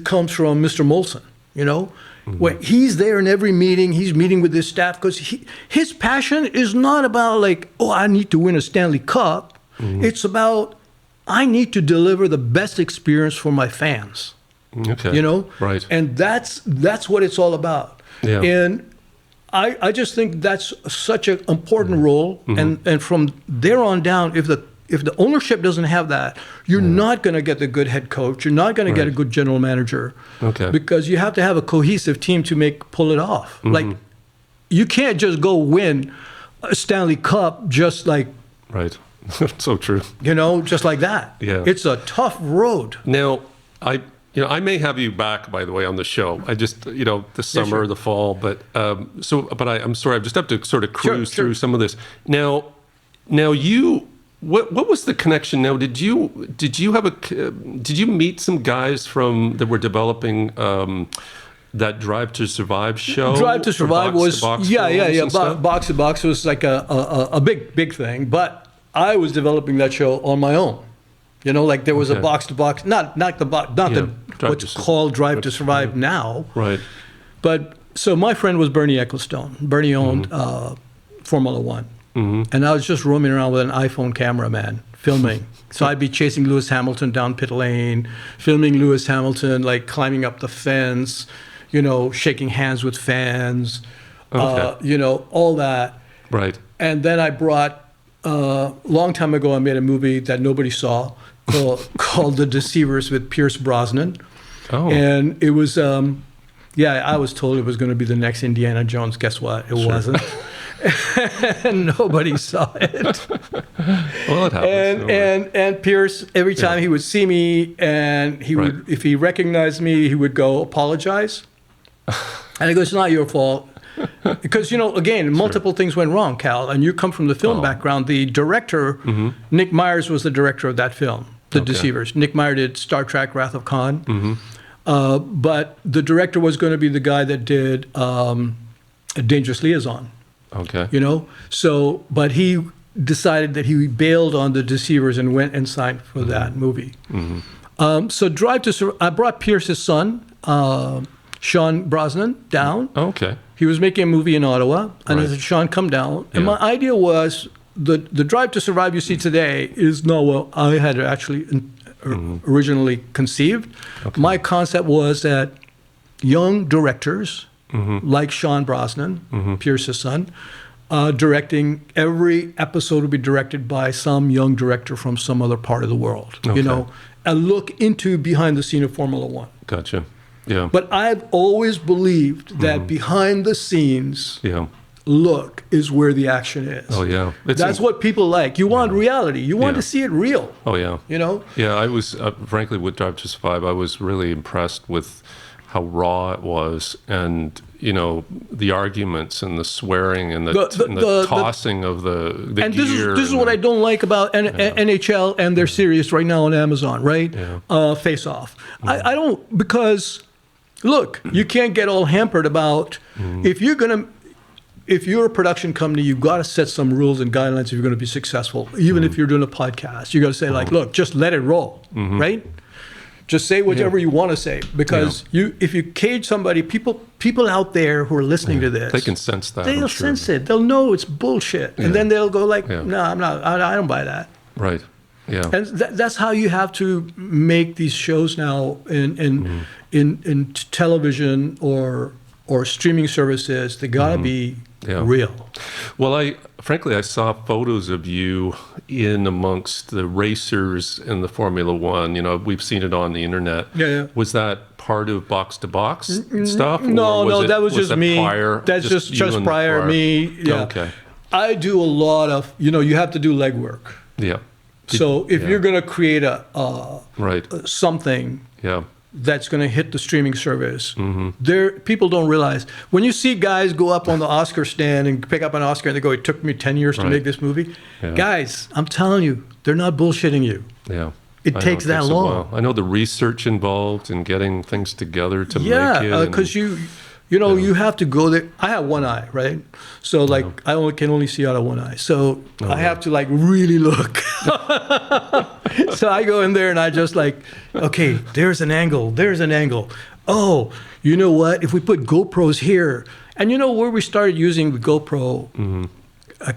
comes from Mr. Molson, When he's there in every meeting, he's meeting with his staff, because his passion is not about like, I need to win a Stanley Cup. It's about, I need to deliver the best experience for my fans. Okay. Right. And that's what it's all about. Yeah. And I just think that's such an important role. And from there on down, if the ownership doesn't have that, you're not going to get the good head coach. You're not going to get a good general manager. Okay. Because you have to have a cohesive team to pull it off. Like, you can't just go win a Stanley Cup just like. Right. So true. Just like that. Yeah. It's a tough road. Now, I may have you back, by the way, on the show. I just, the summer, the fall, but I'm sorry, I just have to sort of cruise through some of this. Now you. What was the connection? Now, did you meet some guys that were developing that Drive to Survive show? Drive to Survive was Box to Box was like a big thing, but I was developing that show on my own. Like there was a box to box, not what's called Drive to Survive now. Right. But so my friend was Bernie Ecclestone. Bernie owned Formula One. And I was just roaming around with an iPhone camera, man, filming. So I'd be chasing Lewis Hamilton down pit lane, filming Lewis Hamilton, like climbing up the fence, shaking hands with fans, all that. Right. And then I brought, long time ago, I made a movie that nobody saw called The Deceivers with Pierce Brosnan. Oh. And it was, I was told it was going to be the next Indiana Jones. Guess what? It wasn't. And nobody saw it. Well, it happens. And Pierce, every time he would see me, and he would, if he recognized me, he would go apologize. And he goes, "It's not your fault." Because, again, multiple things went wrong, Cal, and you come from the film background. The director, Nick Myers, was the director of that film, The Deceivers. Nick Myers did Star Trek, Wrath of Khan. But the director was going to be the guy that did A Dangerous Liaison. Okay. So, but he decided that he bailed on The Deceivers and went and signed for that movie. So Drive to Survive, I brought Pierce's son, Sean Brosnan, down. Okay. He was making a movie in Ottawa, and I said, "Sean, come down." And my idea was the Drive to Survive you see today is not what I had actually originally conceived. Okay. My concept was that young directors, like Sean Brosnan, Pierce's son, directing, every episode would be directed by some young director from some other part of the world. Okay. A look into behind the scene of Formula One. Gotcha. Yeah. But I've always believed that behind the scenes look is where the action is. Oh, yeah. That's what people like. You want reality. You want to see it real. Oh, yeah. Yeah, I was, frankly, with Drive to Survive, I was really impressed with how raw it was. And, the arguments and the swearing and the tossing of the and gear. This is what I don't like about NHL and their series right now on Amazon, right? Yeah. Face Off. I don't, because look, you can't get all hampered about if you're a production company, you've got to set some rules and guidelines if you're going to be successful. Even if you're doing a podcast, you got to say like, look, just let it roll, right? Just say whatever you want to say, because if you cage somebody, people out there who are listening to this, they can sense that. They'll sense it. They'll know it's bullshit, and then they'll go like, no, I'm not. I don't buy that. Right. Yeah. And that's how you have to make these shows now in television or streaming services. They gotta be real. Well, frankly, I saw photos of you in amongst the racers in the Formula One. We've seen it on the internet. Yeah. Was that part of box to box stuff? No, that was just me. That's just prior me. Yeah. Okay. I do a lot of, you have to do legwork. Yeah. So if you're going to create something that's going to hit the streaming service, people don't realize. When you see guys go up on the Oscar stand and pick up an Oscar and they go, it took me 10 years to make this movie. Yeah. Guys, I'm telling you, they're not bullshitting you. Yeah. It takes that long. I know the research involved in getting things together to make it. Yeah, because you have to go there. I have one eye, right? So I can only see out of one eye. So I have to really look. So I go in there and I just okay, there's an angle. Oh, you know what? If we put GoPros here, and where we started using the GoPro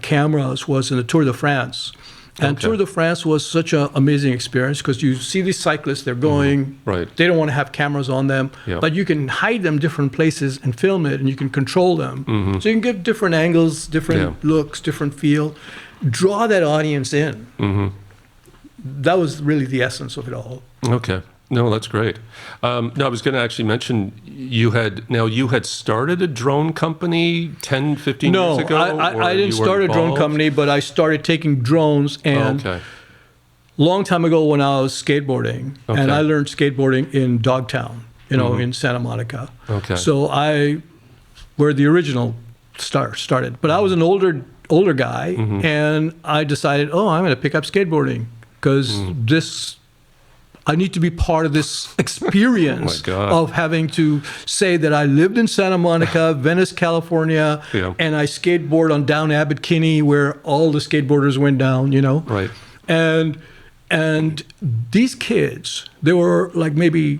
cameras was in the Tour de France. And Tour de France was such an amazing experience because you see these cyclists, they're going, they don't want to have cameras on them, but you can hide them different places and film it, and you can control them. So you can give different angles, different looks, different feel, draw that audience in. That was really the essence of it all. Okay. No, that's great. No, I was going to actually mention you had started a drone company 10, 15 years ago? No, I didn't start a drone company, but I started taking drones. And long time ago when I was skateboarding, and I learned skateboarding in Dogtown, in Santa Monica. Okay. So where the original started. But I was an older guy, and I decided, I'm going to pick up skateboarding because I need to be part of this experience of having to say that I lived in Santa Monica, Venice, California, and I skateboard on down Abbot Kinney where all the skateboarders went down, Right. And these kids, they were maybe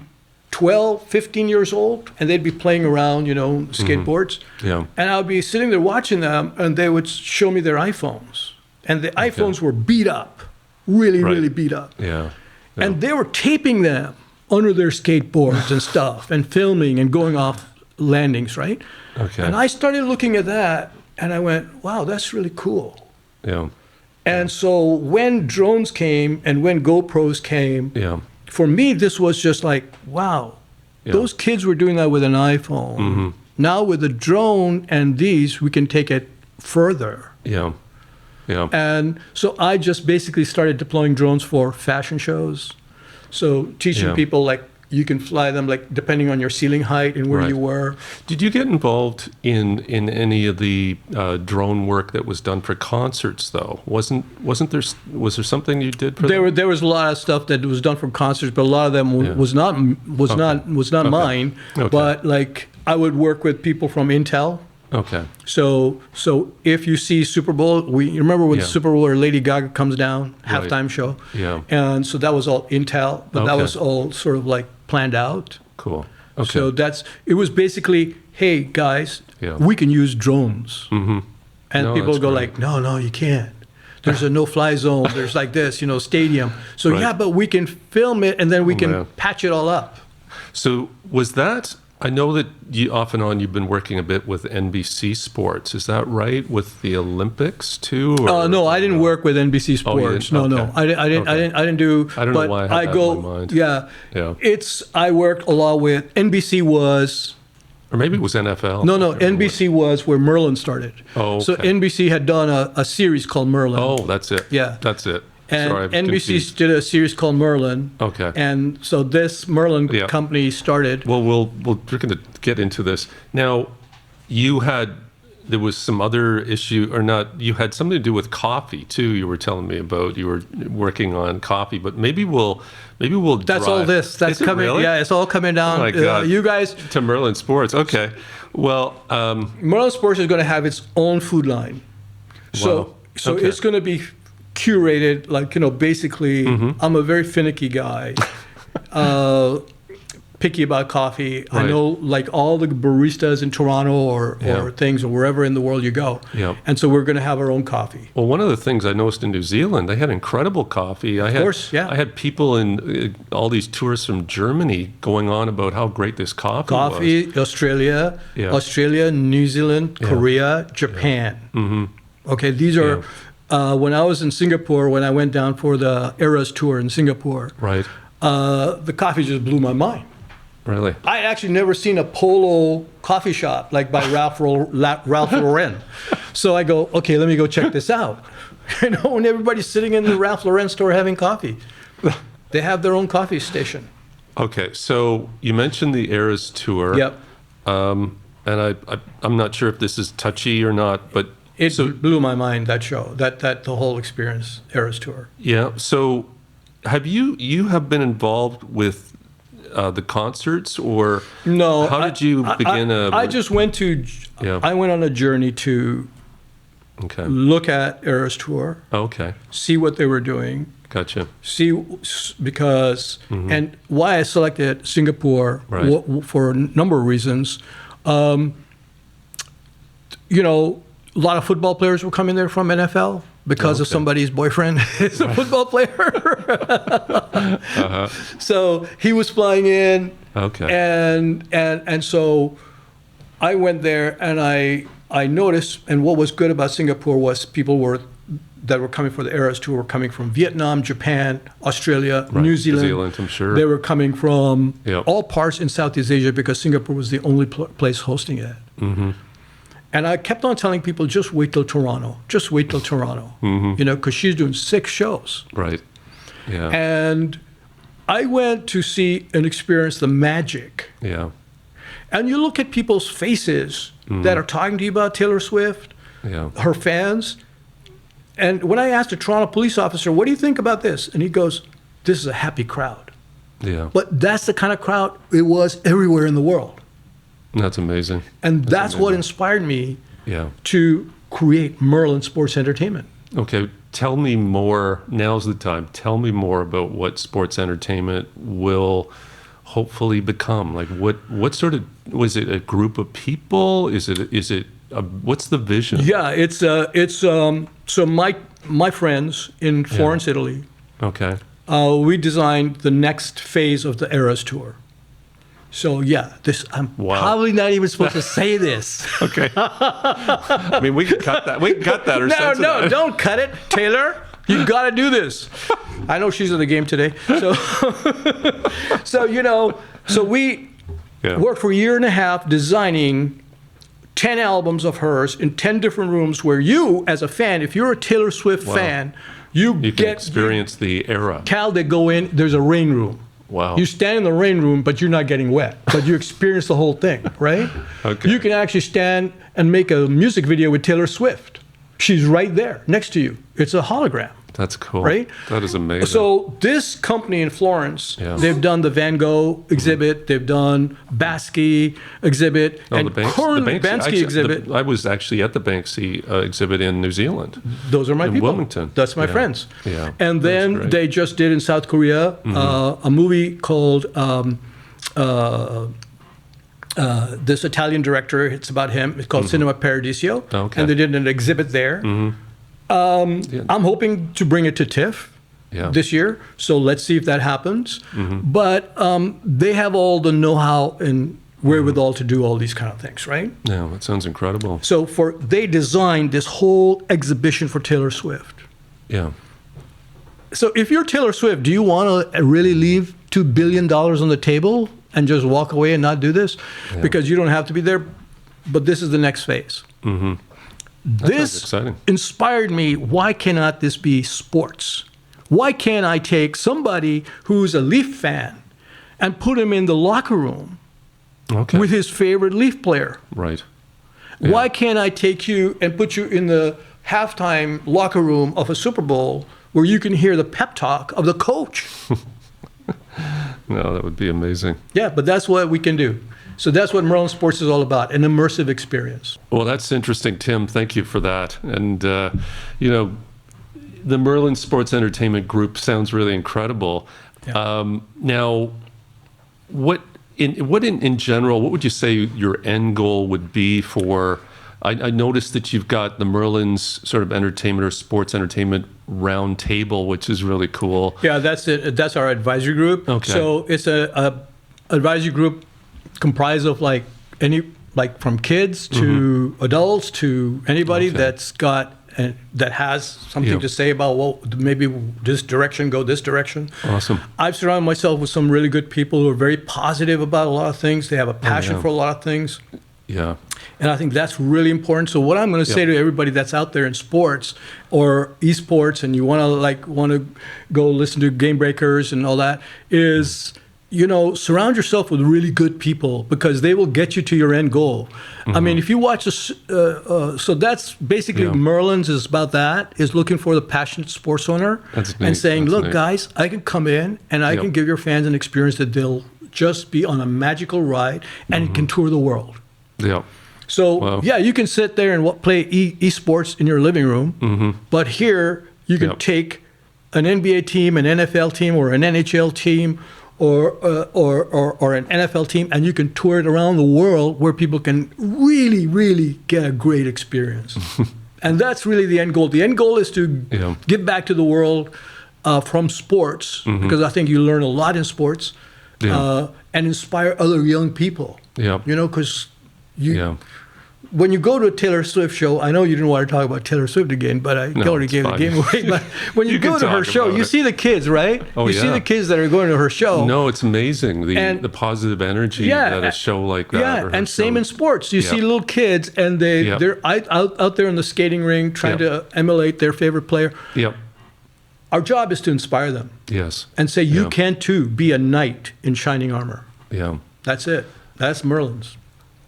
12, 15 years old, and they'd be playing around, skateboards. Yeah. And I would be sitting there watching them, and they would show me their iPhones. And the iPhones were beat up, really beat up. Yeah. And they were taping them under their skateboards and stuff and filming and going off landings, right? Okay. And I started looking at that and I went, wow, that's really cool. Yeah. And so when drones came and when GoPros came, for me, this was just wow, those kids were doing that with an iPhone. Now with a drone and these, we can take it further. Yeah. Yeah. And so I just basically started deploying drones for fashion shows. So teaching people you can fly them depending on your ceiling height and where you were. Did you get involved in any of the drone work that was done for concerts though? Was there something you did for them? There was a lot of stuff that was done for concerts, but a lot of them was not mine. Okay. But I would work with people from Intel. Okay. So if you see Super Bowl, you remember when the Super Bowl where Lady Gaga comes down, halftime show? Yeah. And so that was all Intel, but that was all sort of planned out. Cool. Okay. So it was basically, hey guys, we can use drones. And people go no, you can't. There's a no-fly zone. There's this, stadium. So but we can film it and then we can patch it all up. So was that... I know that you've been working a bit with NBC Sports. Is that right? With the Olympics too? No, I didn't work with NBC Sports. No, I didn't do. I don't know why I had that in my mind. Yeah. I worked a lot with NBC was. Or maybe it was NFL. No, NBC was where Merlin started. Oh, okay. So NBC had done a series called Merlin. Oh, that's it. Yeah, that's it. And NBC did a series called Merlin. Okay. And so this Merlin company started. Well, we're going to get into this. Now, there was some other issue, or not, you had something to do with coffee too. You were telling me about, you were working on coffee, but maybe we'll That's all this. That's coming. Really? Yeah, it's all coming down. Oh my God. You guys. To Merlin Sports. Okay. Well, Merlin Sports is going to have its own food line. So Okay. it's going to be curated, like, basically, I'm a very finicky guy. Picky about coffee. Right. I know, like, all the baristas in Toronto or things, or wherever in the world you go. Yeah. And so we're going to have our own coffee. well, one of the things I noticed in New Zealand, they had incredible coffee. Of course, yeah. I had people in all these tourists from Germany going on about how great this coffee was. Coffee, Australia, New Zealand, Korea, Japan. Okay, these are, when I was in Singapore, when I went down for the Eras tour in Singapore, Right. The coffee just blew my mind. Really? I had actually never seen a polo coffee shop like by Ralph Lauren. So I go, okay, let me go check this out. And everybody's sitting in the Ralph Lauren store having coffee. They have their own coffee station. Okay, so you mentioned the Eras tour. Yep. And I'm not sure if this is touchy or not, but It blew my mind, that show, that the whole experience, Eras tour. yeah. So have you have been involved with the concerts, or No. how did you begin? I just went to. Yeah. I went on a journey to Okay. look at Eras tour, Okay. see what they were doing, Gotcha. because and why I selected Singapore Right. for a number of reasons. A lot of football players were coming there from NFL because of somebody's boyfriend is a football player. So he was flying in. Okay. And so I went there, and I noticed, and what was good about Singapore was people that were coming for the Eras tour were coming from Vietnam, Japan, Australia, Right. New Zealand. New Zealand, I'm sure. They were coming from Yep. all parts in Southeast Asia because Singapore was the only place hosting it. And I kept on telling people, just wait till Toronto. Just wait till Toronto. Because she's doing 6 shows. Right. Yeah. And I went to see and experience the magic. Yeah. And you look at people's faces that are talking to you about Taylor Swift, Yeah. her fans. And when I asked a Toronto police officer, what do you think about this? And he goes, this is a happy crowd. Yeah. But that's the kind of crowd it was everywhere in the world. That's amazing. And that's what amazing. inspired me Yeah. to create Merlin Sports Entertainment. Okay. Tell me more. Now's the time. Tell me more about what sports entertainment will hopefully become. Like what sort of, was it a group of people? Is it what's the vision? Yeah, it's so my friends in Florence, Italy, Okay. we designed the next phase of the Eras tour. So yeah, I'm probably not even supposed to say this. Okay. I mean, we can cut that. We can cut that or censor No, that. don't cut it, Taylor. You got to do this. I know she's in the game today. So, so we worked for a year and a half designing 10 albums of hers in 10 different rooms where you, as a fan, if you're a Taylor Swift fan, you can experience the era. Cal, they go in, there's a rain room. Wow. You stand in the rain room, but you're not getting wet. But you experience the whole thing, right? Okay. You can actually stand and make a music video with Taylor Swift. She's right there next to you. It's a hologram. That's cool. Right? That is amazing. So this company in Florence, they've done the Van Gogh exhibit, they've done Basquiat exhibit, and current Banksy exhibit. I was actually at the Banksy exhibit in New Zealand. Those are my people. Wilmington. That's my friends. Yeah. And then they just did in South Korea a movie called this Italian director. It's about him. It's called Cinema Paradiso. Okay. And they did an exhibit there. I'm hoping to bring it to TIFF this year. So let's see if that happens. But they have all the know-how and wherewithal to do all these kind of things, right? Yeah, that sounds incredible. So they designed this whole exhibition for Taylor Swift. Yeah. So if you're Taylor Swift, do you want to really leave $2 billion on the table and just walk away and not do this? Yeah. Because you don't have to be there, but this is the next phase. This inspired me. Why cannot this be sports? Why can't I take somebody who's a Leaf fan and put him in the locker room with his favorite Leaf player? Right. Why can't I take you and put you in the halftime locker room of a Super Bowl where you can hear the pep talk of the coach? No, that would be amazing. Yeah, but that's what we can do. So that's what Merlin Sports is all about, an immersive experience. Well, that's interesting, Tim. Thank you for that. And, you know, the Merlin Sports Entertainment Group sounds really incredible. Yeah. Now, what in general, what would you say your end goal would be for? I noticed that you've got the Merlin's sort of entertainment or sports entertainment round table, which is really cool. Yeah, that's it. That's our advisory group. Okay. So it's a advisory group comprised of like from kids to adults to anybody that's got that has something to say about, well, maybe this direction, go this direction. Awesome. I've surrounded myself with some really good people who are very positive about a lot of things. They have a passion for a lot of things. Yeah. And I think that's really important. So what I'm going to say to everybody that's out there in sports or esports, and you want to go listen to GameBreakers and all that, is, you know, surround yourself with really good people because they will get you to your end goal. I mean, if you watch this, so that's basically Merlin's is about that, is looking for the passionate sports owner and saying, look, guys, I can come in and I can give your fans an experience that they'll just be on a magical ride and can tour the world. Yeah. So, you can sit there and play esports in your living room, but here you can take an NBA team, an NFL team, or an NHL team, or an NFL team, and you can tour it around the world where people can really, really get a great experience. And that's really the end goal. The end goal is to give back to the world from sports, because I think you learn a lot in sports, and inspire other young people. Yeah. You know, because when you go to a Taylor Swift show, I know you didn't want to talk about Taylor Swift again, but I already gave the game away. But when you go to her show, you see the kids, right? You see the kids that are going to her show. No, it's amazing, the positive energy that a show like that. Yeah, and same in sports. You see little kids, and they're out there in the skating ring trying to emulate their favorite player. Yep. Our job is to inspire them. Yes. And say, you can too be a knight in shining armor. Yeah. That's it. That's Merlin's.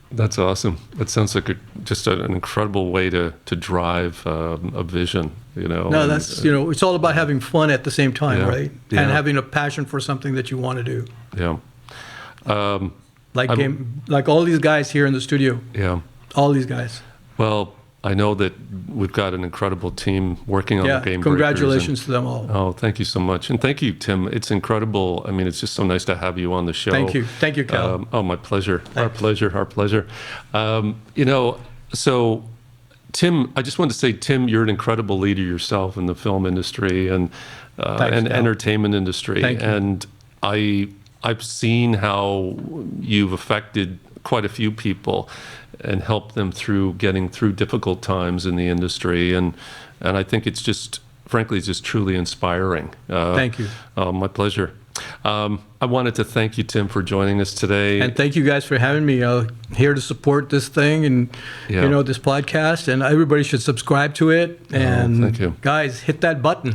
That's awesome. That sounds like just an incredible way to drive a vision, you know. No, that's, you know, it's all about having fun at the same time, right? Yeah. And having a passion for something that you want to do. Yeah. Like all these guys here in the studio. Yeah. All these guys. Well, I know that we've got an incredible team working on the GameBreakers. Congratulations to them all. Oh, thank you so much. And thank you, Tim. It's incredible. I mean, it's just so nice to have you on the show. Thank you. Thank you, Cal. Oh, my pleasure. Our pleasure. You know, so Tim, I just wanted to say, Tim, you're an incredible leader yourself in the film industry and entertainment industry. Thank you. And I've seen how you've affected quite a few people and help them through getting through difficult times in the industry. And I think it's just, frankly, it's just truly inspiring. Thank you. My pleasure. I wanted to thank you, Tim, for joining us today. And thank you guys for having me here to support this thing and, you know, this podcast. And everybody should subscribe to it. And thank you. Guys, hit that button.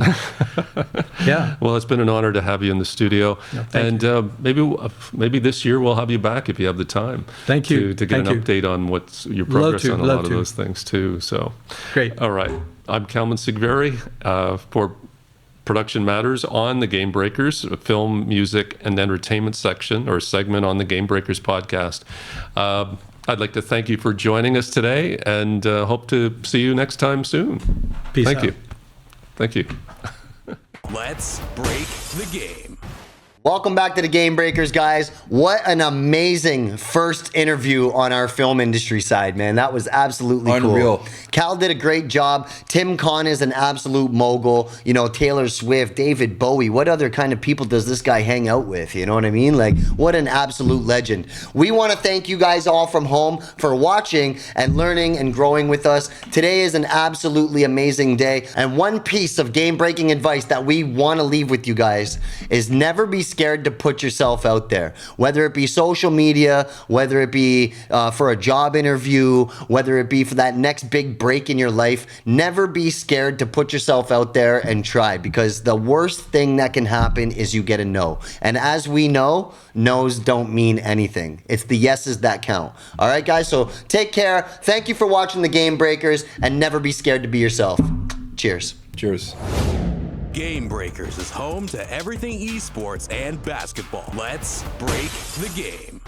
Yeah. Well, it's been an honor to have you in the studio. No, thank you. Maybe this year we'll have you back if you have the time. Thank you. To get an update on what's your progress on a lot of those things too. So great. All right. I'm Kalman Szevgary for Production Matters on the GameBreakers, a film, music, and entertainment section or segment on the GameBreakers podcast. I'd like to thank you for joining us today and hope to see you next time soon. Peace out. Thank you. Thank you. Let's break the game. Welcome back to the GameBreakers, guys. What an amazing first interview on our film industry side, man. That was absolutely unreal. Cool. Cal did a great job. Tim Kahn is an absolute mogul. You know, Taylor Swift, David Bowie. What other kind of people does this guy hang out with? You know what I mean? Like, what an absolute legend. We want to thank you guys all from home for watching and learning and growing with us. Today is an absolutely amazing day. And one piece of game-breaking advice that we want to leave with you guys is never be scared to put yourself out there, whether it be social media, whether it be for a job interview, whether it be for that next big break in your life. Never be scared to put yourself out there and try, because the worst thing that can happen is you get a no. And as we know, no's don't mean anything. It's the yeses that count. All right, guys, so take care. Thank you for watching the Game Breakers, and never be scared to be yourself. Cheers. Cheers. GameBreakers is home to everything esports and basketball. Let's break the game.